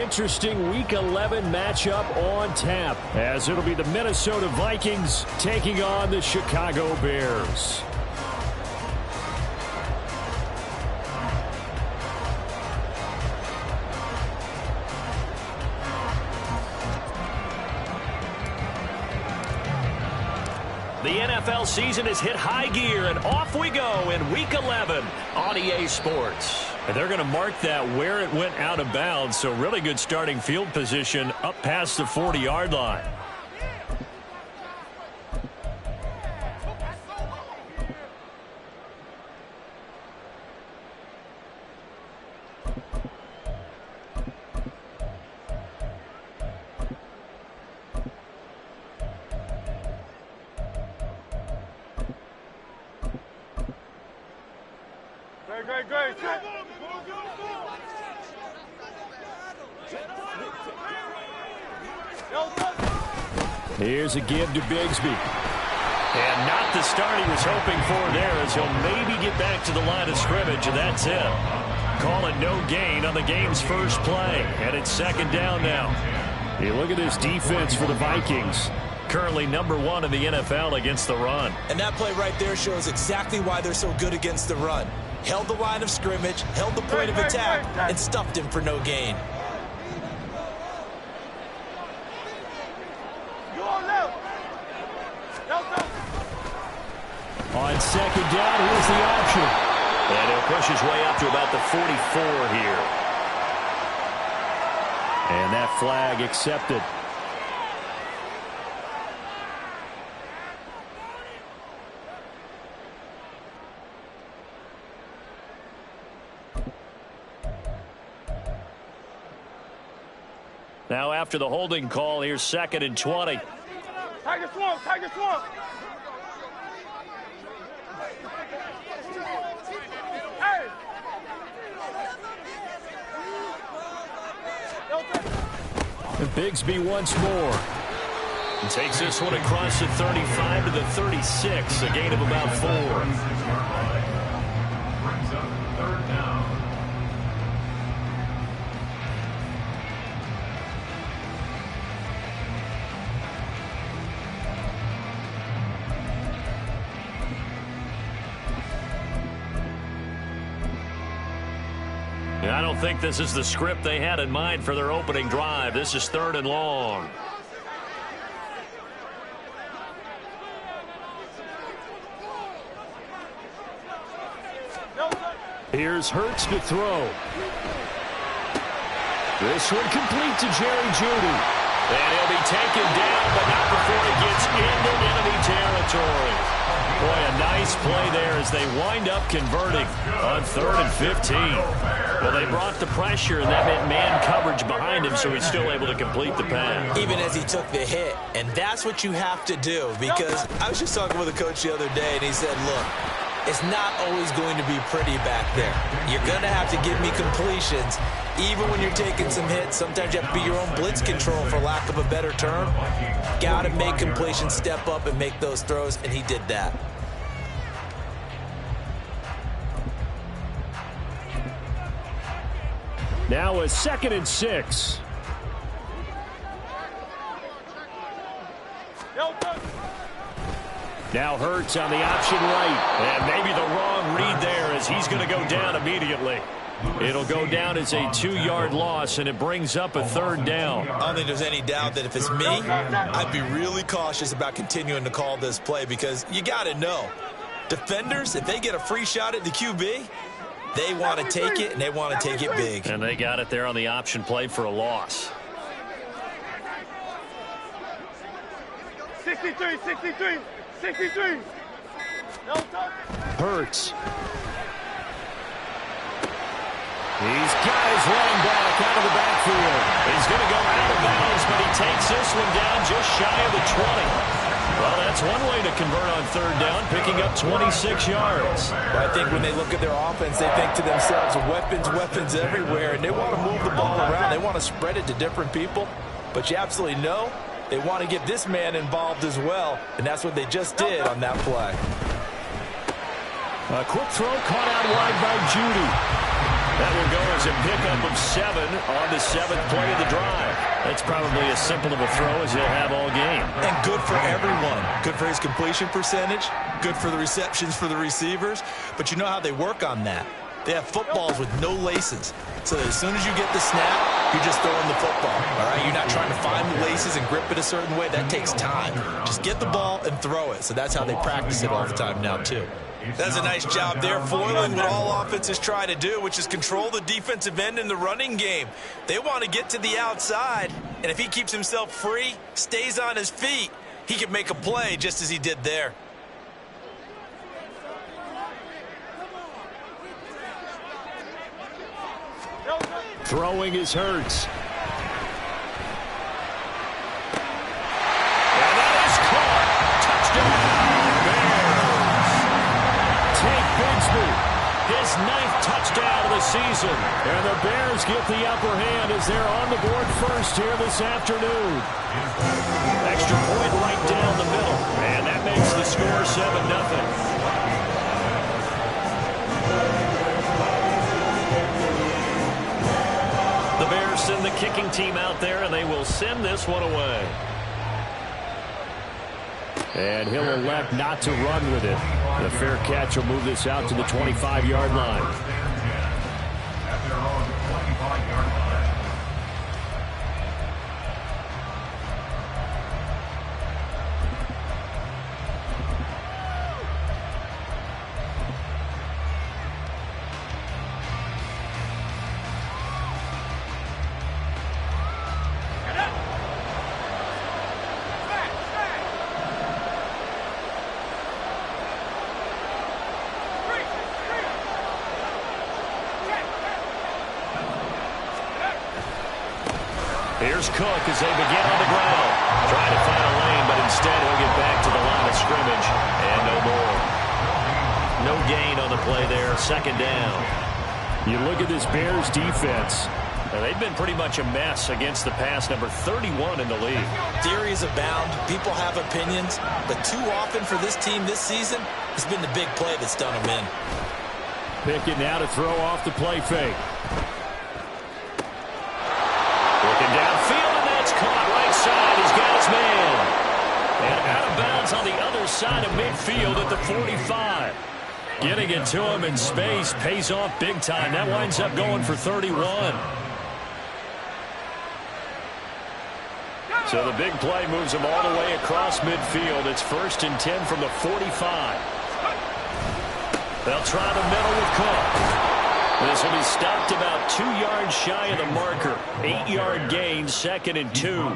Interesting Week 11 matchup on tap, as it'll be the Minnesota Vikings taking on the Chicago Bears. The NFL season has hit high gear, and off we go in Week 11 on EA Sports. And they're going to mark that where it went out of bounds, so really good starting field position up past the 40-yard line. Great. Here's a give to Bigsby. And not the start he was hoping for there, as he'll maybe get back to the line of scrimmage, and that's it. Call it no gain on the game's first play, and it's second down now. Hey, look at this defense for the Vikings. Currently number 1 in the NFL against the run. And that play right there shows exactly why they're so good against the run. Held the line of scrimmage, held the point of attack, and stuffed him for no gain. On second down, here's the option. And he'll push his way up to about the 44 here. And that flag accepted. Now after the holding call, here's 2nd and 20. Tiger swamp. Hey! And Bigsby once more. And takes this one across the 35 to the 36, a gain of about 4. I don't think this is the script they had in mind for their opening drive. This is 3rd and long. Here's Hurts to throw. This one complete to Jerry Jeudy. And he'll be taken down, but not before he gets into enemy territory. Boy, a nice play there as they wind up converting on 3rd and 15. Well, they brought the pressure, and that meant man coverage behind him, so he's still able to complete the pass. Even as he took the hit, and that's what you have to do, because I was just talking with a coach the other day, and he said, look, it's not always going to be pretty back there. You're going to have to give me completions. Even when you're taking some hits, sometimes you have to be your own blitz control, for lack of a better term. Got to make completions, step up, and make those throws, and he did that. Now a 2nd and 6. Now Hurts on the option right. And maybe the wrong read there, as he's going to go down immediately. It'll go down as a 2-yard loss, and it brings up a 3rd down. I don't think there's any doubt that if it's me, I'd be really cautious about continuing to call this play, because you got to know, defenders, if they get a free shot at the QB, they want to take it, and they want to take it big. And they got it there on the option play for a loss. 63. Hurts. He's got his running back out of the backfield. He's going to go out of bounds, but he takes this one down just shy of the 20. Well, that's one way to convert on 3rd down, picking up 26 yards. But I think when they look at their offense, they think to themselves, weapons everywhere, and they want to move the ball around. They want to spread it to different people. But you absolutely know they want to get this man involved as well, and that's what they just did on that play. A quick throw caught out wide by Jeudy. That will go as a pickup of 7 on the 7th play of the drive. That's probably as simple of a throw as he'll have all game. And good for everyone. Good for his completion percentage. Good for the receptions for the receivers. But you know how they work on that. They have footballs with no laces. So as soon as you get the snap, you're just throwing the football. All right? You're not trying to find the laces and grip it a certain way. That takes time. Just get the ball and throw it. So that's how they practice it all the time now, too. That's a nice job there, foiling what all offenses try to do, which is control the defensive end in the running game. They want to get to the outside, and if he keeps himself free, stays on his feet, he can make a play just as he did there. Throwing is Hurts. And that is caught. Touchdown, Bears. Take Bigsby, his 9th touchdown of the season. And the Bears get the upper hand as they're on the board first here this afternoon. Extra point right down the middle. And that makes the score 7-0. The Bears send the kicking team out there, and they will send this one away. And he'll elect not to run with it. The fair catch will move this out to the 25-yard line. Here's Cook as they begin on the ground. Trying to find a lane, but instead he'll get back to the line of scrimmage. And no more. No gain on the play there. 2nd down. You look at this Bears defense. Now, they've been pretty much a mess against the pass, number 31 in the league. Theories abound. People have opinions. But too often for this team this season, it's been the big play that's done them in. Pickett now to throw off the play fake. Looking downfield, and that's caught right side. He's got his man. And out of bounds on the other side of midfield at the 45. Getting it to him in space pays off big time. That winds up going for 31. So the big play moves him all the way across midfield. It's 1st and 10 from the 45. They'll try the middle with Cook. This will be stopped about 2 yards shy of the marker. 8-yard gain, 2nd and 2.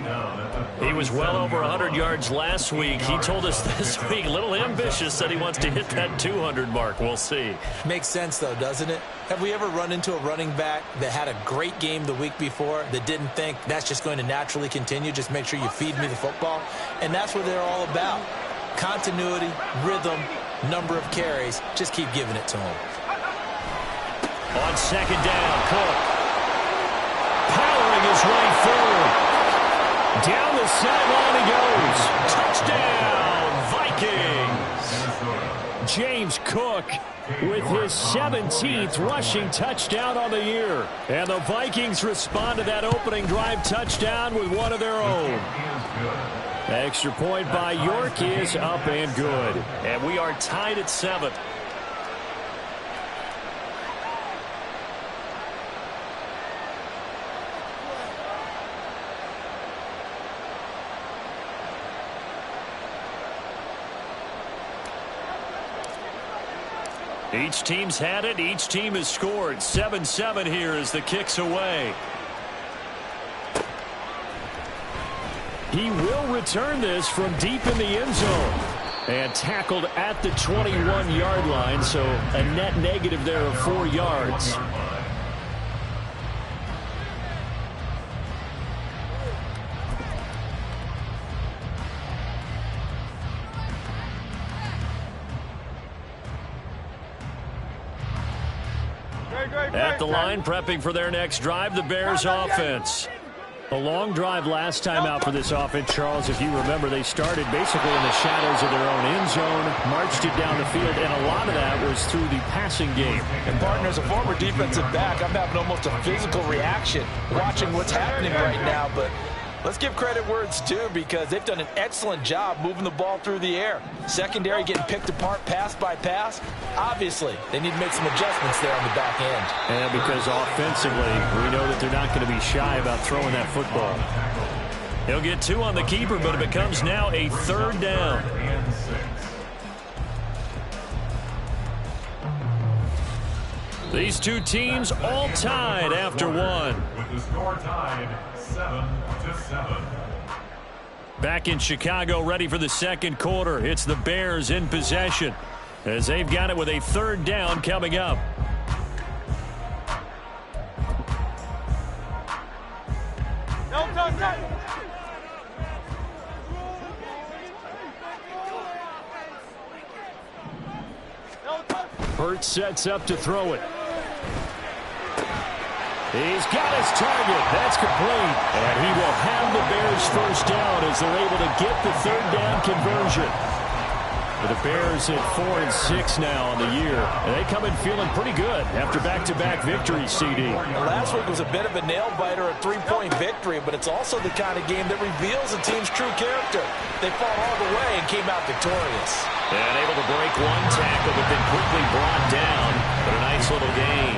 He was well over 100 yards last week. He told us this week, a little ambitious, that he wants to hit that 200 mark. We'll see. Makes sense, though, doesn't it? Have we ever run into a running back that had a great game the week before that didn't think that's just going to naturally continue? Just make sure you feed me the football. And that's what they're all about. Continuity, rhythm, number of carries. Just keep giving it to him. On 2nd down, Cook powering his way forward. Down the sideline he goes. Touchdown, Vikings. James Cook with his 17th rushing touchdown on the year. And the Vikings respond to that opening drive touchdown with one of their own. Extra point by York is up and good. And we are tied at 7. Each team's had it. Each team has scored. 7-7 here as the kick's away. He will return this from deep in the end zone. And tackled at the 21-yard line, so a net negative there of 4 yards. At the line, prepping for their next drive, the Bears offense. A long drive last time out for this offense, Charles. If you remember, they started basically in the shadows of their own end zone, marched it down the field, and a lot of that was through the passing game. And, partner, as a former defensive back, I'm having almost a physical reaction watching what's happening right now. But let's give credit where it's due, because they've done an excellent job moving the ball through the air. Secondary getting picked apart pass by pass. Obviously, they need to make some adjustments there on the back end. And because offensively, we know that they're not going to be shy about throwing that football. He'll get 2 on the keeper, but it becomes now a 3rd down. These two teams all tied after 1. With the score tied 7-7. Back in Chicago, ready for the second quarter. It's the Bears in possession, as they've got it with a 3rd down coming up. No touch. Hurts sets up to throw it. He's got his target. That's complete. And he will have the Bears first down as they're able to get the 3rd down conversion. The Bears at 4-6 now on the year. And they come in feeling pretty good after back-to-back victories, CD. Last week was a bit of a nail-biter, a 3-point victory, but it's also the kind of game that reveals a team's true character. They fought all the way and came out victorious. And able to break 1 tackle, but then quickly brought down. But a nice little gain.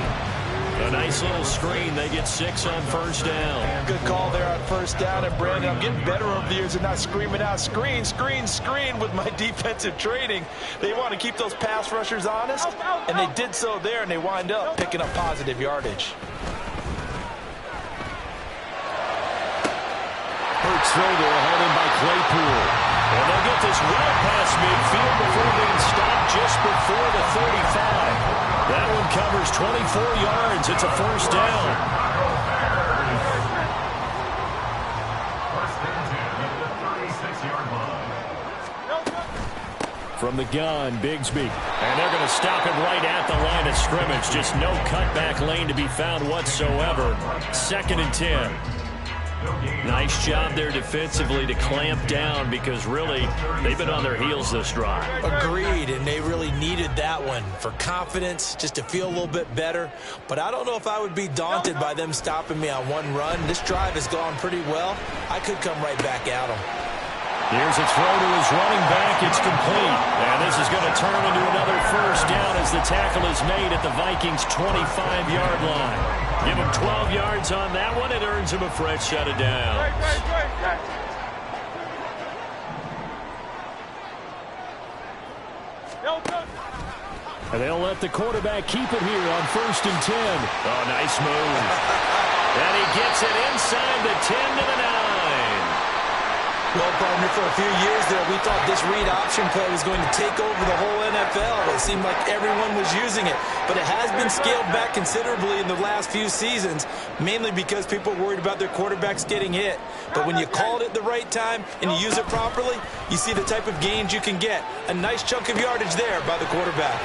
A nice little screen. They get 6 on first down. Good call there on first down. And, Brandon, I'm getting better over the years and not screaming out, screen, screen, screen with my defensive training. They want to keep those pass rushers honest, and they did so there, and they wind up picking up positive yardage. Hurts throw there, held in by Claypool. And they'll get this well past midfield before being stopped just before the 35. That one covers 24 yards. It's a first down. First and 10 at the 36-yard line. From the gun, Bigsby. And they're going to stop him right at the line of scrimmage. Just no cutback lane to be found whatsoever. 2nd and 10. Nice job there defensively to clamp down, because really they've been on their heels this drive. Agreed, and they really needed that one for confidence, just to feel a little bit better. But I don't know if I would be daunted by them stopping me on 1 run. This drive has gone pretty well. I could come right back at them. Here's a throw to his running back. It's complete. And this is going to turn into another first down as the tackle is made at the Vikings' 25-yard line. Give him 12 yards on that one. It earns him a fresh set of downs. And they'll let the quarterback keep it here on 1st and 10. Oh, nice move. And he gets it inside the 10 to the 9. Well, partner, for a few years there, we thought this read option play was going to take over the whole NFL. It seemed like everyone was using it. But it has been scaled back considerably in the last few seasons, mainly because people are worried about their quarterbacks getting hit. But when you call it at the right time and you use it properly, you see the type of gains you can get. A nice chunk of yardage there by the quarterback.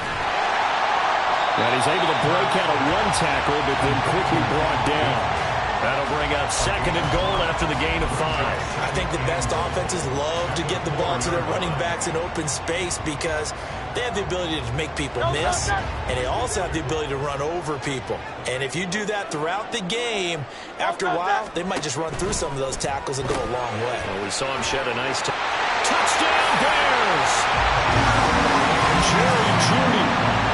And he's able to break out of 1 tackle, but then quickly brought down. That'll bring up 2nd and goal after the gain of 5. I think the best offenses love to get the ball to their running backs in open space, because they have the ability to make people miss, and they also have the ability to run over people. And if you do that throughout the game, after a while, they might just run through some of those tackles and go a long way. Well, we saw him shed a nice touchdown, Bears! Jerry Jeudy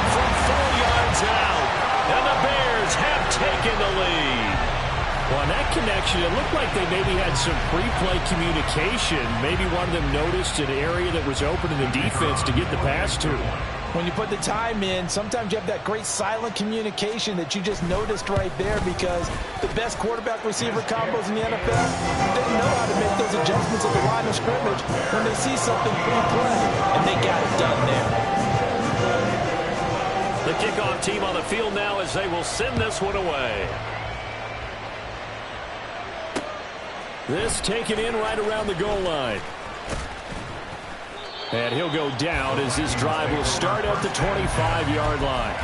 from 4 yards out, and the Bears have taken the lead. Well, on that connection, it looked like they maybe had some pre-play communication. Maybe one of them noticed an area that was open in the defense to get the pass to. When you put the time in, sometimes you have that great silent communication that you just noticed right there, because the best quarterback-receiver combos in the NFL, they know how to make those adjustments at the line of scrimmage when they see something pre-play, and they got it done there. The kickoff team on the field now as they will send this one away. This taken in right around the goal line. And he'll go down as this drive will start at the 25-yard line.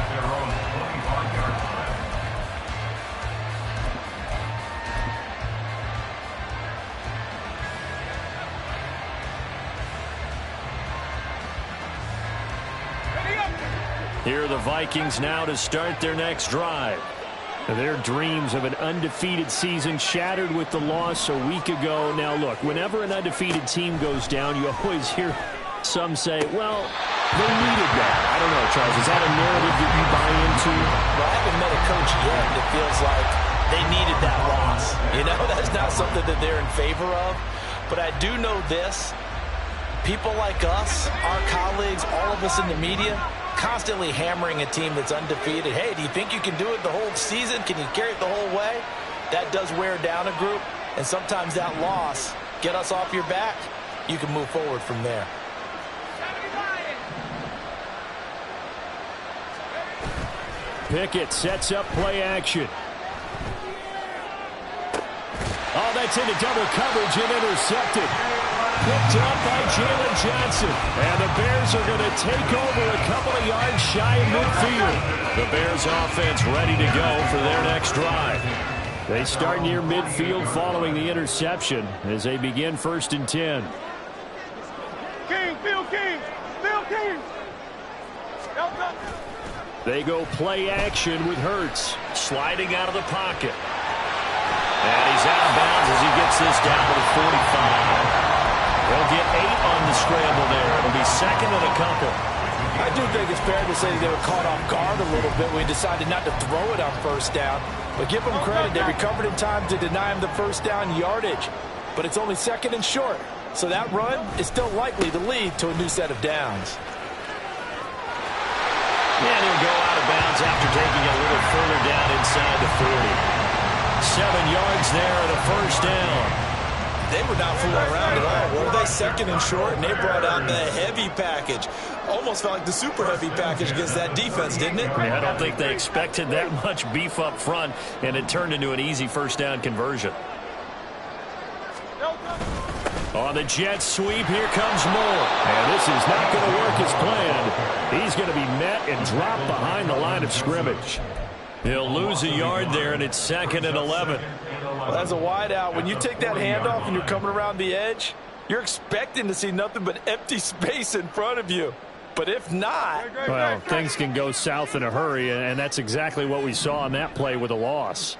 Here are the Vikings now to start their next drive. Their dreams of an undefeated season shattered with the loss a week ago. Now, look, whenever an undefeated team goes down, you always hear some say, well, they needed that. I don't know, Charles. Is that a narrative that you buy into? Well, I haven't met a coach yet that feels like they needed that loss. You know, that's not something that they're in favor of. But I do know this. People like us, our colleagues, all of us in the media, constantly hammering a team that's undefeated. Hey, do you think you can do it the whole season? Can you carry it the whole way? That does wear down a group. And sometimes that loss, get us off your back, you can move forward from there. Pickett sets up play action. Oh, that's into double coverage and intercepted. Picked up by Jalen Johnson. And the Bears are going to take over a couple of yards shy of midfield. The Bears offense ready to go for their next drive. They start near midfield following the interception as they begin 1st and 10. King, Phil King, Phil King. They go play action with Hurts. Sliding out of the pocket. And he's out of bounds as he gets this down to the 45. They'll get 8 on the scramble there. It'll be 2nd and a couple. I do think it's fair to say they were caught off guard a little bit when we decided not to throw it on 1st down. But give them credit. They recovered in time to deny him the 1st down yardage. But it's only 2nd and short. So that run is still likely to lead to a new set of downs. And he'll go out of bounds after taking a little further down inside the 40. 7 yards there and a 1st down. They were not fooling around at all, were they? 2nd and short, and they brought out the heavy package. Almost felt like the super heavy package against that defense, didn't it? Yeah, I don't think they expected that much beef up front, and it turned into an easy 1st down conversion. On the jet sweep, here comes Moore. And this is not going to work as planned. He's going to be met and dropped behind the line of scrimmage. He'll lose a yard there, and it's 2nd and 11. Well, as a wideout, when you take that handoff and you're coming around the edge, you're expecting to see nothing but empty space in front of you. But if not... Well, things can go south in a hurry, and that's exactly what we saw on that play with a loss.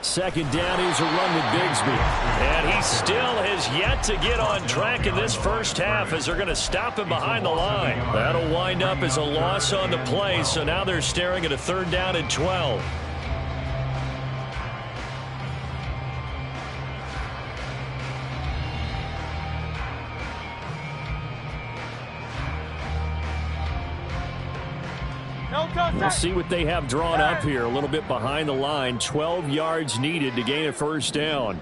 Second down, here's a run with Bigsby. And he still has yet to get on track in this 1st half as they're going to stop him behind the line. That'll wind up as a loss on the play, so now they're staring at a 3rd down and 12. We'll see what they have drawn up here. A little bit behind the line. 12 yards needed to gain a 1st down.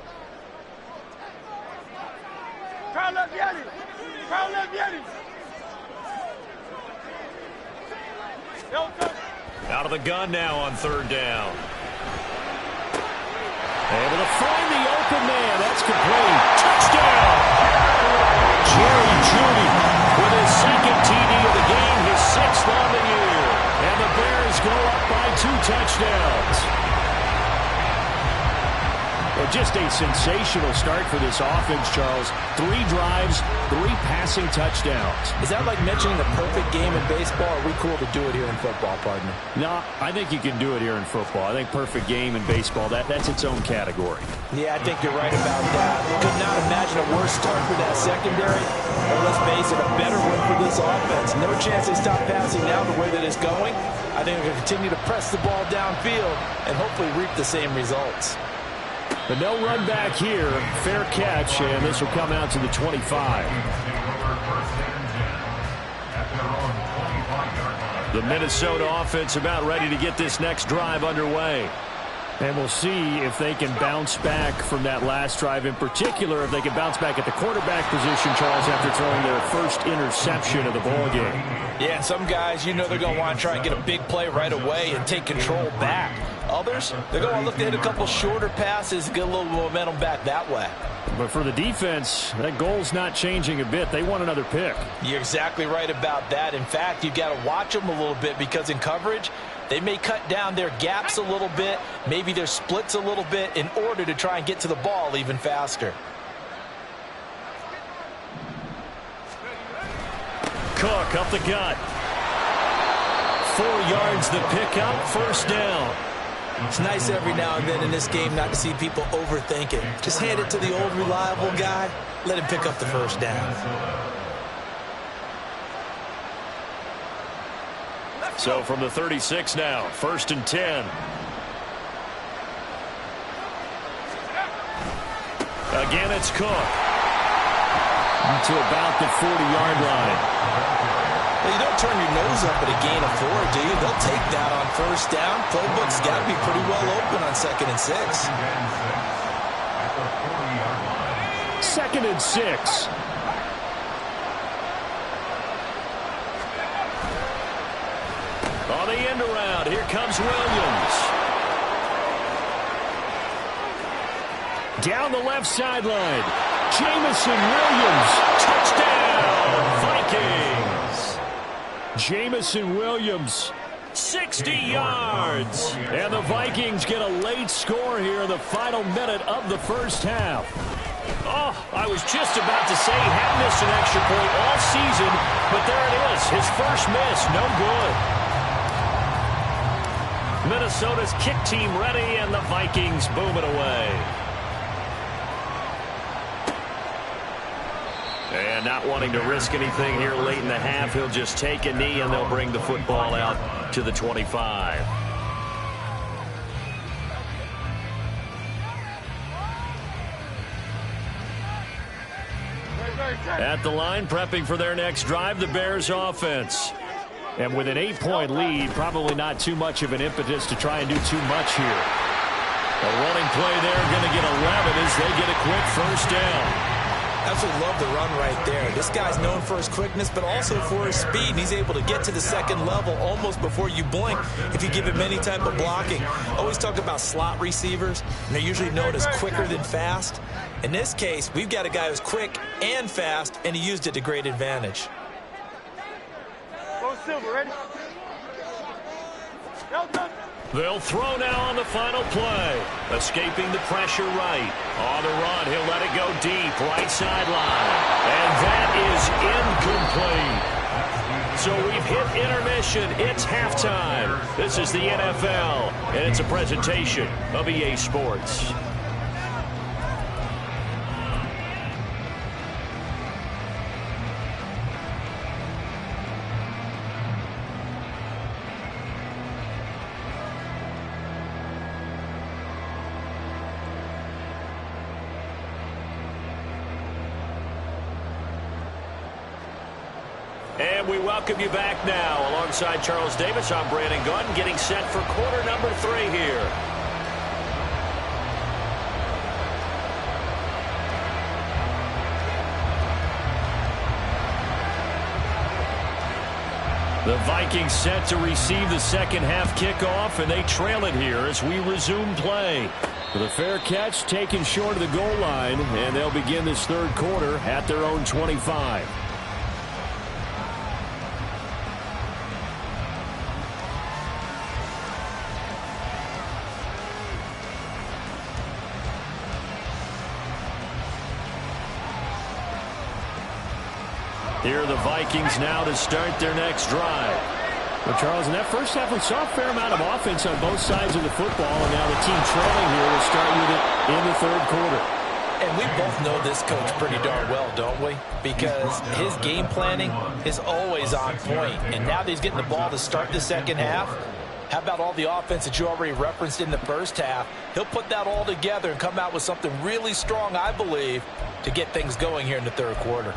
Out of the gun now on 3rd down. Able to find the open man. That's complete. Touchdown! Jerry Jeudy with his 2nd TD of the game, his 6th on the year. And the Bears go up by 2 touchdowns. Well, just a sensational start for this offense, Charles. 3 drives, 3 passing touchdowns. Is that like mentioning the perfect game in baseball? Or are we cool to do it here in football, partner? No, I think you can do it here in football. I think perfect game in baseball, that's its own category. Yeah, I think you're right about that. Could not imagine a worse start for that secondary. Or let's face it, a better one for this offense. No chance they stop passing now the way that it's going. I think they're going to continue to press the ball downfield and hopefully reap the same results. But no run back here. Fair catch, and this will come out to the 25. The Minnesota offense about ready to get this next drive underway. And we'll see if they can bounce back from that last drive. In particular, if they can bounce back at the quarterback position, Charles, after throwing their first interception of the ballgame. Yeah, and some guys, you know they're going to want to try and get a big play right away and take control back. Others, they're going to look to hit a couple shorter passes, get a little momentum back that way. But for the defense, that goal's not changing a bit. They want another pick. You're exactly right about that. In fact, you've got to watch them a little bit because in coverage, they may cut down their gaps a little bit, maybe their splits a little bit in order to try and get to the ball even faster. Cook up the gut. 4 yards the pickup, first down. It's nice every now and then in this game not to see people overthink it. Just hand it to the old reliable guy. Let him pick up the first down. So from the 36 now, 1st and 10. Again, it's Cook. To about the 40-yard line. Well, you don't turn your nose up at a gain of 4, do you? They'll take that on first down. Playbook's got to be pretty well open on 2nd and 6. 2nd and 6. On the end around, here comes Williams. Down the left sideline. Jameson Williams. Touchdown, Vikings. Jameson Williams, 60 yards. And the Vikings get a late score here in the final minute of the first half. Oh, I was just about to say he hadn't missed an extra point all season, but there it is. His first miss, no good. Minnesota's kick team ready, and the Vikings boom it away. And not wanting to risk anything here late in the half, he'll just take a knee, and they'll bring the football out to the 25. At the line, prepping for their next drive, the Bears offense. And with an 8-point lead, probably not too much of an impetus to try and do too much here. A running play there, going to get 11 as they get a quick first down. Absolutely love the run right there. This guy's known for his quickness, but also for his speed. And he's able to get to the second level almost before you blink if you give him any type of blocking. Always talk about slot receivers, and they're usually known as quicker than fast. In this case, we've got a guy who's quick and fast, and he used it to great advantage. Go Silver, ready? They'll throw now on the final play. Escaping the pressure right. On the run, he'll let it go deep, right sideline. And that is incomplete. So we've hit intermission. It's halftime. This is the NFL, and it's a presentation of EA Sports. And we welcome you back now. Alongside Charles Davis, I'm Brandon Gunn, getting set for quarter number 3 here. The Vikings set to receive the second half kickoff, and they trail it here as we resume play. With a fair catch taken short of the goal line, and they'll begin this third quarter at their own 25. Here are the Vikings now to start their next drive. Well, Charles, in that first half, we saw a fair amount of offense on both sides of the football, and now the team trailing here will start with it in the third quarter. And we both know this coach pretty darn well, don't we? Because his game planning is always on point. And now that he's getting the ball to start the second half, how about all the offense that you already referenced in the first half? He'll put that all together and come out with something really strong, I believe, to get things going here in the third quarter.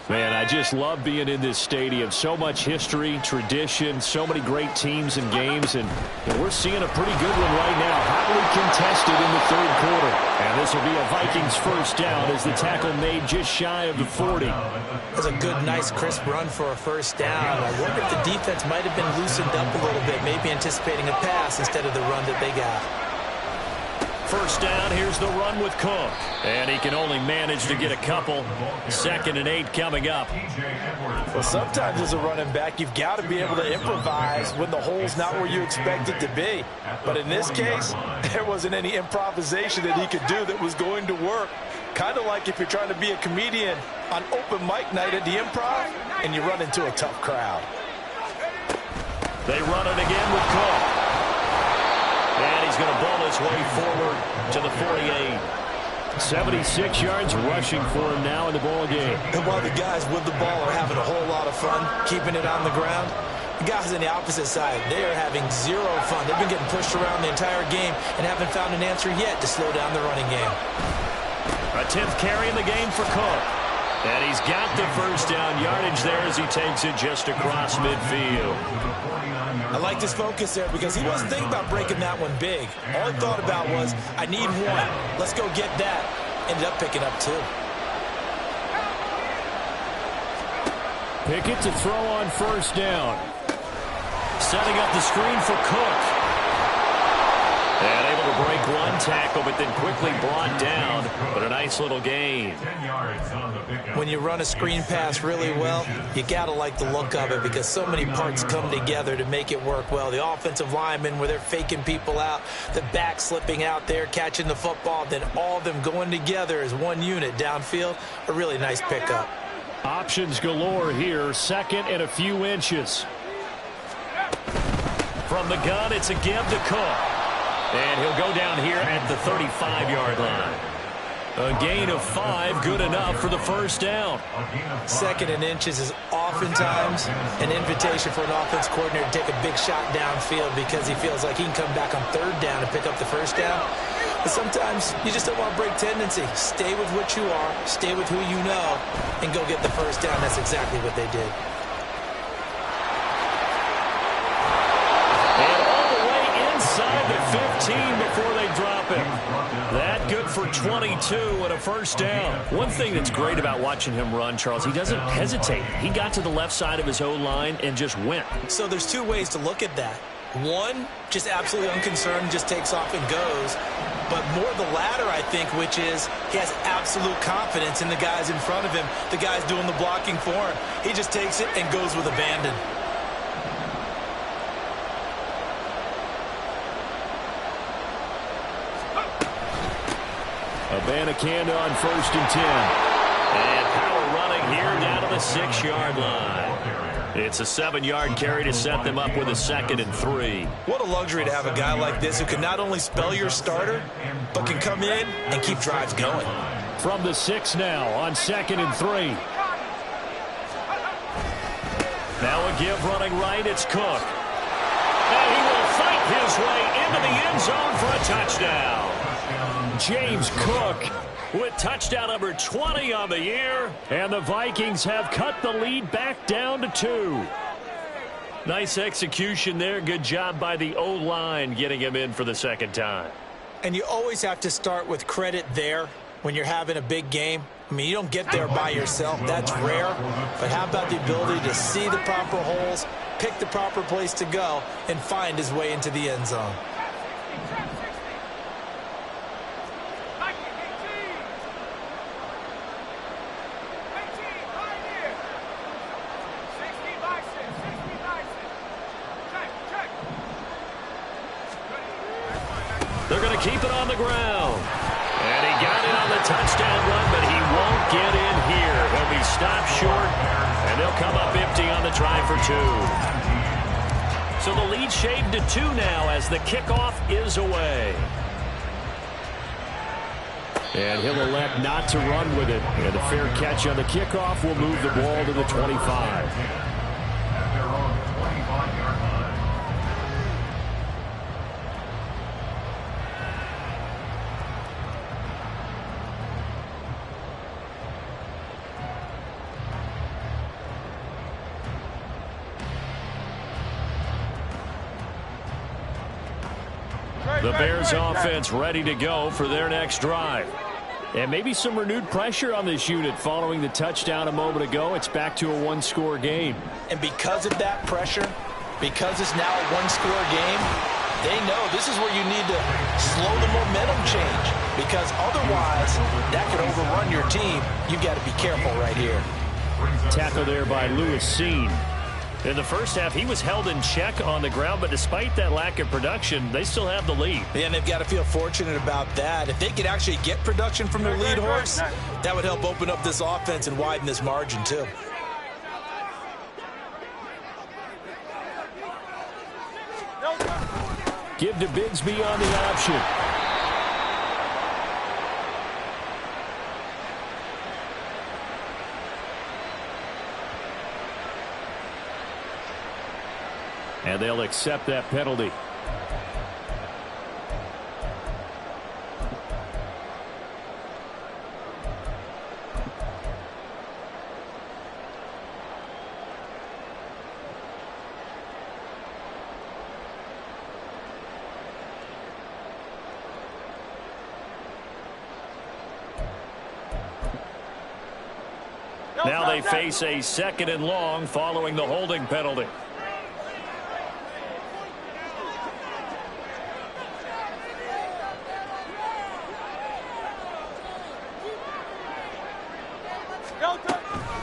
Man, I just love being in this stadium. So much history, tradition, so many great teams and games, and we're seeing a pretty good one right now, hotly contested in the third quarter. And this will be a Vikings first down as the tackle made just shy of the 40. That's a good, nice, crisp run for a first down. I wonder if the defense might have been loosened up a little bit, maybe anticipating a pass instead of the run that they got. first down. Here's the run with Cook. And he can only manage to get a couple. 2nd and 8 coming up. Well, sometimes as a running back, you've got to be able to improvise when the hole's not where you expect it to be. But in this case, there wasn't any improvisation that he could do that was going to work. Kind of like if you're trying to be a comedian on open mic night at the Improv and you run into a tough crowd. They run it again with Cook. And he's going to ball his way forward to the 48. 76 yards rushing for him now in the ball game. And while the guys with the ball are having a whole lot of fun keeping it on the ground, the guys on the opposite side, they are having zero fun. They've been getting pushed around the entire game and haven't found an answer yet to slow down the running game. A 10th carry in the game for Cook. And he's got the first down yardage there as he takes it just across midfield. I like his focus there because he wasn't thinking about breaking that one big. All he thought about was, I need one. Let's go get that. Ended up picking up 2. Pickett to throw on first down. Setting up the screen for Cook. And able to break one tackle, but then quickly brought down. But a nice little gain. When you run a screen pass really well, you got to like the look of it because so many parts come together to make it work well. The offensive linemen, where they're faking people out, the back slipping out there, catching the football, then all of them going together as one unit downfield. A really nice pickup. Options galore here. 2nd and a few inches. From the gun, it's a give to Cook. And he'll go down here at the 35-yard line. A gain of 5, good enough for the first down. 2nd and inches is oftentimes an invitation for an offense coordinator to take a big shot downfield because he feels like he can come back on 3rd down and pick up the first down. But sometimes you just don't want to break tendency. Stay with what you are, stay with who you know, and go get the first down. That's exactly what they did. Inside the 15 before they drop him. That good for 22 and a first down. One thing that's great about watching him run, Charles, he doesn't hesitate. He got to the left side of his O-line and just went. So there's 2 ways to look at that. One, just absolutely unconcerned, just takes off and goes. But more the latter, I think, which is he has absolute confidence in the guys in front of him, the guys doing the blocking for him. He just takes it and goes with abandon. Abanikanda on 1st and 10. And power running here down to the 6-yard line. It's a 7-yard carry to set them up with a 2nd and 3. What a luxury to have a guy like this who can not only spell your starter, but can come in and keep drives going. From the 6 now on 2nd and 3. Now a give running right, it's Cook. And he will fight his way into the end zone for a touchdown. James Cook with touchdown number 20 on the year. And the Vikings have cut the lead back down to 2. Nice execution there. Good job by the O-line getting him in for the 2nd time. And you always have to start with credit there when you're having a big game. I mean, you don't get there by yourself. That's rare. But how about the ability to see the proper holes, pick the proper place to go, and find his way into the end zone? They're going to keep it on the ground. And he got it on the touchdown run, but he won't get in here. He'll be stopped short, and they'll come up empty on the try for 2. So the lead shaved to 2 now as the kickoff is away. And he'll elect not to run with it. And a fair catch on the kickoff will move the ball to the 25. The Bears offense ready to go for their next drive. And maybe some renewed pressure on this unit following the touchdown a moment ago. It's back to a 1-score game. And because of that pressure, because it's now a 1-score game, They know this is where you need to slow the momentum change, because otherwise that could overrun your team. You've got to be careful right here. Tackle there by Lewis Cine. In the first half, he was held in check on the ground, but despite that lack of production, they still have the lead. And they've got to feel fortunate about that. If they could actually get production from their lead horse, that would help open up this offense and widen this margin too. Give to Bigsby on the option. And they'll accept that penalty. Now they face a 2nd and long following the holding penalty.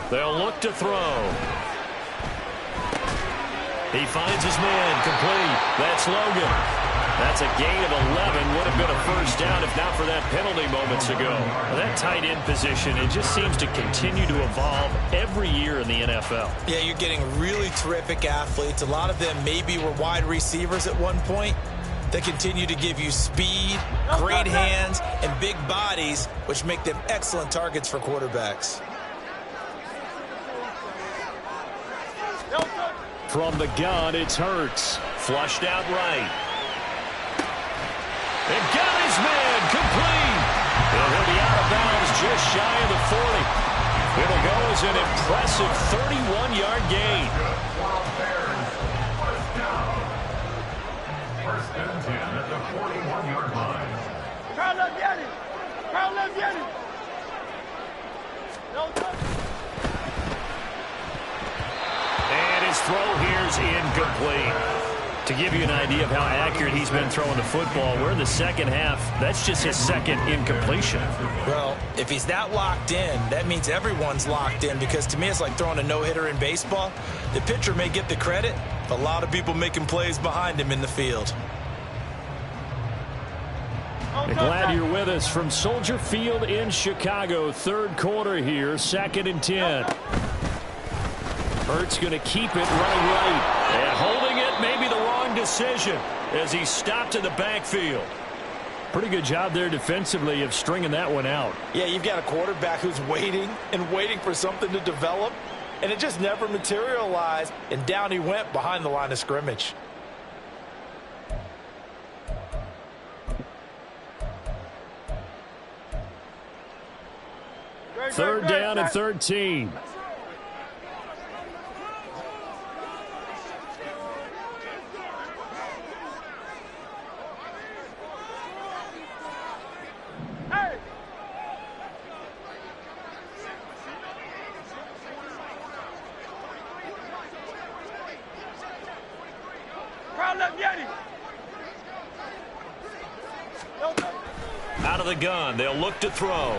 They'll look to throw. He finds his man, complete. That's Logan. That's a gain of 11. Would have been a first down if not for that penalty moments ago. That tight end position, it just seems to continue to evolve every year in the NFL. Yeah, you're getting really terrific athletes. A lot of them maybe were wide receivers at one point. They continue to give you speed, great hands, and big bodies, which make them excellent targets for quarterbacks. From the gun, it's Hurts. Flushed out right. And got his man complete. And he'll be out of bounds just shy of the 40. It'll go as an impressive 31-yard gain. First and 10 at the 41-yard line. Carl, let's get it. Carl, let's get it. No touch. And his throw here's incomplete. To give you an idea of how accurate he's been throwing the football, we're in the second half. That's just his 2nd incompletion. Well, if he's that locked in, that means everyone's locked in, because to me it's like throwing a no-hitter in baseball. The pitcher may get the credit, but a lot of people making plays behind him in the field. Glad you're with us from Soldier Field in Chicago. 3rd quarter here, 2nd and 10. Hurts going to keep it running right. And holding it may be the wrong decision as he stopped in the backfield. Pretty good job there defensively of stringing that one out. Yeah, you've got a quarterback who's waiting and waiting for something to develop, and it just never materialized, and down he went behind the line of scrimmage. Third down and 13. Out of the gun, they'll look to throw.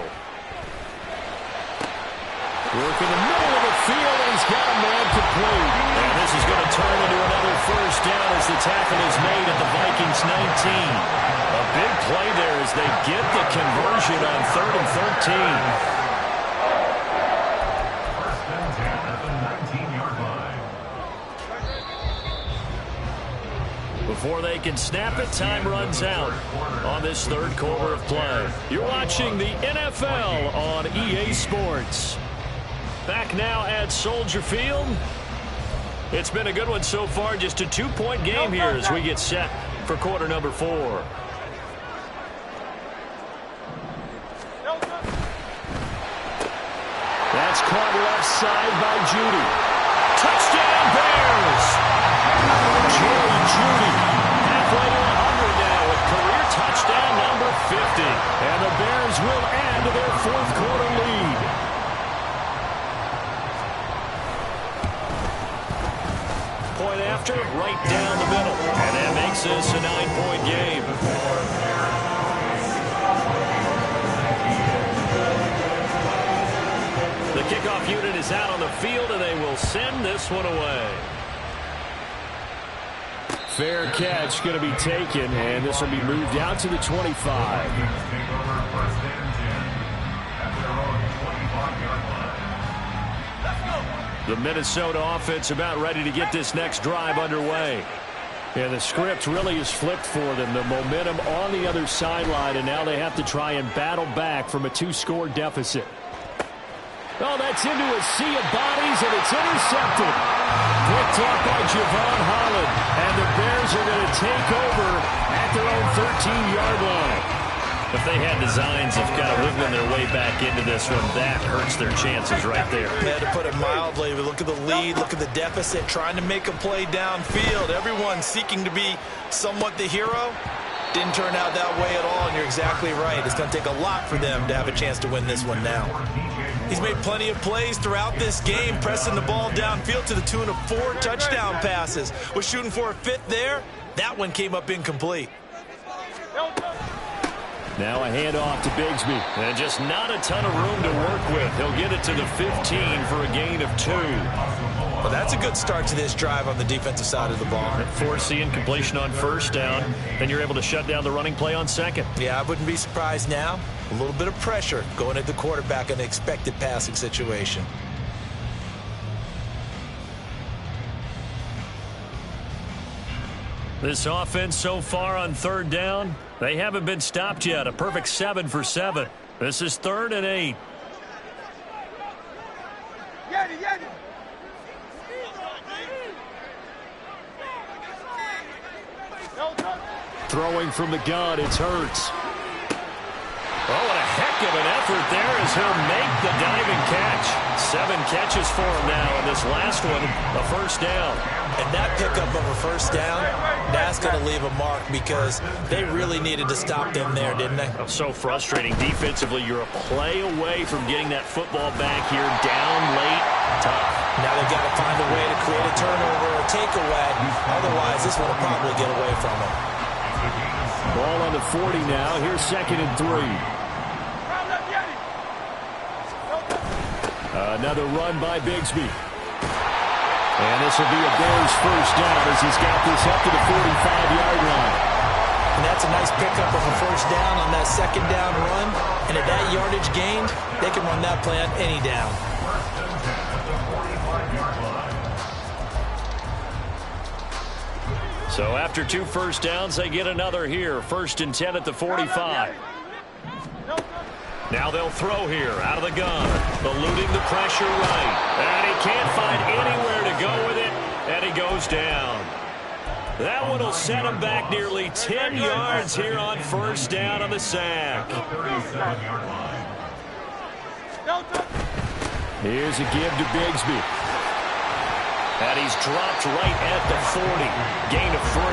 Work in the middle of the field, and he's got a man complete. And this is going to turn into another first down as the tackle is made at the Vikings 19. A big play there as they get the conversion on 3rd and 13. First and 10 at the 19-yard line. Before they can snap it, time runs out on this 3rd quarter of play. You're watching the NFL on EA Sports. Back now at Soldier Field. It's been a good one so far. Just a 2-point game here as we get set for quarter number 4. That's caught left side by Jeudy. Touchdown Bears! Jerry Jeudy, halfway to 100 now with career touchdown number 50. And the Bears will add to their 4th quarter lead. Point after, right down the middle. And that makes this a 9-point game. The kickoff unit is out on the field, and they will send this one away. Fair catch going to be taken, and this will be moved out to the 25. The Minnesota offense about ready to get this next drive underway. And the script really is flipped for them. The momentum on the other sideline, and now they have to try and battle back from a 2-score deficit. Oh, that's into a sea of bodies, and it's intercepted. Picked up by Javon Holland, and the Bears are going to take over at their own 13-yard line. If they had designs of kind of wiggling their way back into this one, that hurts their chances right there. Yeah, to put it mildly, look at the lead, look at the deficit, trying to make a play downfield. Everyone seeking to be somewhat the hero. Didn't turn out that way at all, and you're exactly right. It's going to take a lot for them to have a chance to win this one now. He's made plenty of plays throughout this game, pressing the ball downfield to the tune of 4 touchdown passes. Was shooting for a 5th there. That one came up incomplete. Now a handoff to Bigsby. And just not a ton of room to work with. He'll get it to the 15 for a gain of 2. Well, that's a good start to this drive on the defensive side of the ball. Force the incompletion on first down. Then you're able to shut down the running play on second. Yeah, I wouldn't be surprised now. A little bit of pressure going at the quarterback in an expected passing situation. This offense so far on third down, they haven't been stopped yet. A perfect 7 for 7. This is 3rd and 8. Throwing from the gun, it's Hurts. Oh, what a heck of an effort there as he'll make the diving catch. 7 catches for him now, and this last one, a first down. And that pickup of a first down, that's going to leave a mark because they really needed to stop them there, didn't they? So frustrating. Defensively, you're a play away from getting that football back here down late. Tough. Now they've got to find a way to create a turnover or takeaway. Otherwise, this one will probably get away from them. Ball on the 40 now. Here's 2nd and 3. Another run by Bigsby. And this will be a Bears first down as he's got this up to the 45-yard line. And that's a nice pickup of a first down on that 2nd down run. And at that yardage gained, they can run that play on any down. So after 2 first downs, they get another here. 1st and 10 at the 45. Now they'll throw here out of the gun. Eluding the pressure right. And he can't find anywhere to go with it. And he goes down. That one will set him back nearly 10 yards here on first down on the sack. Here's a give to Bigsby. And he's dropped right at the 40. Gain of 3.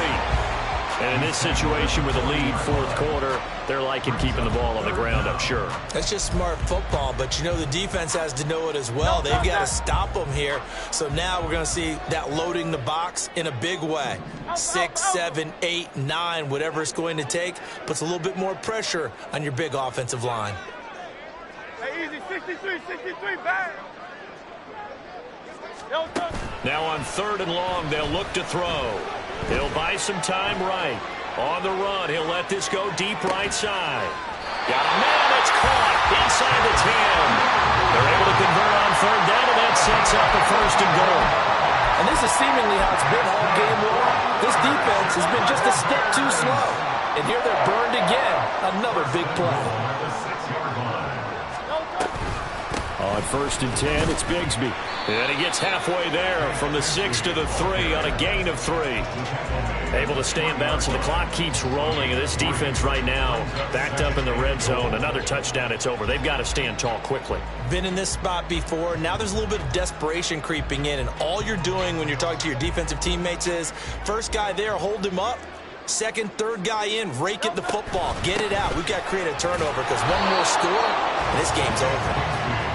And in this situation with a lead, 4th quarter, they're liking keeping the ball on the ground, I'm sure. That's just smart football, but you know the defense has to know it as well. They've got to stop them here. So now we're going to see that loading the box in a big way. 6, 7, 8, 9, whatever it's going to take, puts a little bit more pressure on your big offensive line. Hey, easy, 63, bang. Now on 3rd and long, they'll look to throw. He'll buy some time right. On the run, he'll let this go deep right side. Got a man that's caught inside the 10. They're able to convert on 3rd down, and that sets up a 1st and goal. And this is seemingly how it's been all game long. This defense has been just a step too slow. And here they're burned again. Another big play. On 1st and 10, it's Bigsby. And he gets halfway there from the 6 to the 3 on a gain of 3. Able to stay in bounds, so the clock keeps rolling. And this defense right now backed up in the red zone. Another touchdown, it's over. They've got to stand tall quickly. Been in this spot before. Now there's a little bit of desperation creeping in. And all you're doing when you're talking to your defensive teammates is, first guy there, hold him up. 2nd, 3rd guy in, rake at the football. Get it out. We've got to create a turnover because one more score, and this game's over.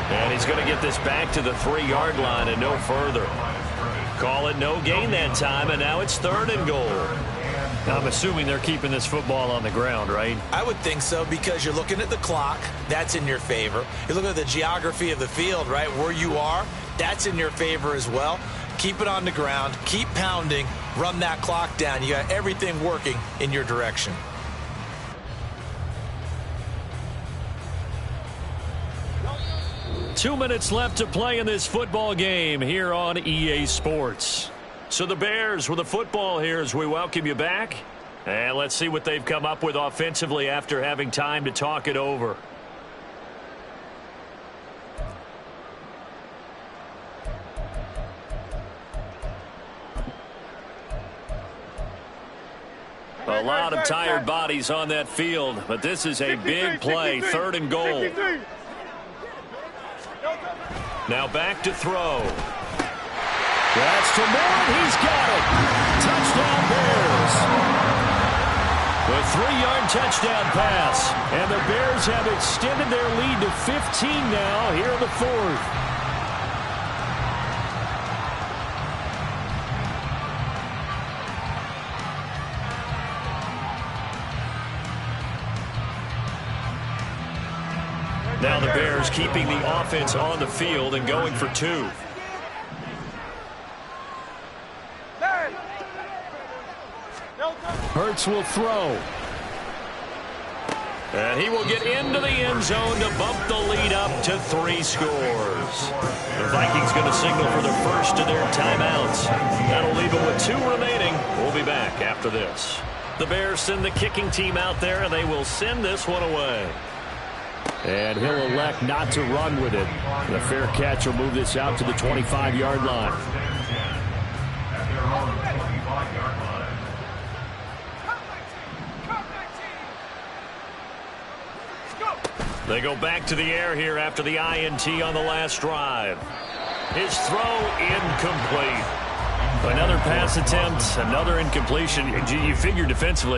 And he's going to get this back to the 3-yard line and no further. Call it no gain that time, and now it's 3rd and goal. I'm assuming they're keeping this football on the ground, right? I would think so, because you're looking at the clock. That's in your favor. You're looking at the geography of the field, right? Where you are, that's in your favor as well. Keep it on the ground. Keep pounding. Run that clock down. You got everything working in your direction. Two minutes left to play in this football game here on EA Sports. So the Bears with the football here as we welcome you back. And let's see what they've come up with offensively after having time to talk it over. A lot of tired bodies on that field, but this is a big play, 3rd and goal. Now back to throw. That's to Moore. He's got it. Touchdown Bears. The 3-yard touchdown pass. And the Bears have extended their lead to 15 now here in the 4th. Now the Bears keeping the offense on the field and going for 2. Hurts will throw. And he will get into the end zone to bump the lead up to 3 scores. The Vikings going to signal for the first of their timeouts. That'll leave them with 2 remaining. We'll be back after this. The Bears send the kicking team out there, and they will send this one away. And he'll elect not to run with it. The fair catch will move this out to the 25-yard line. At their own 25-yard line. They go back to the air here after the INT on the last drive. His throw incomplete. Another pass attempt, another incompletion. You figure defensively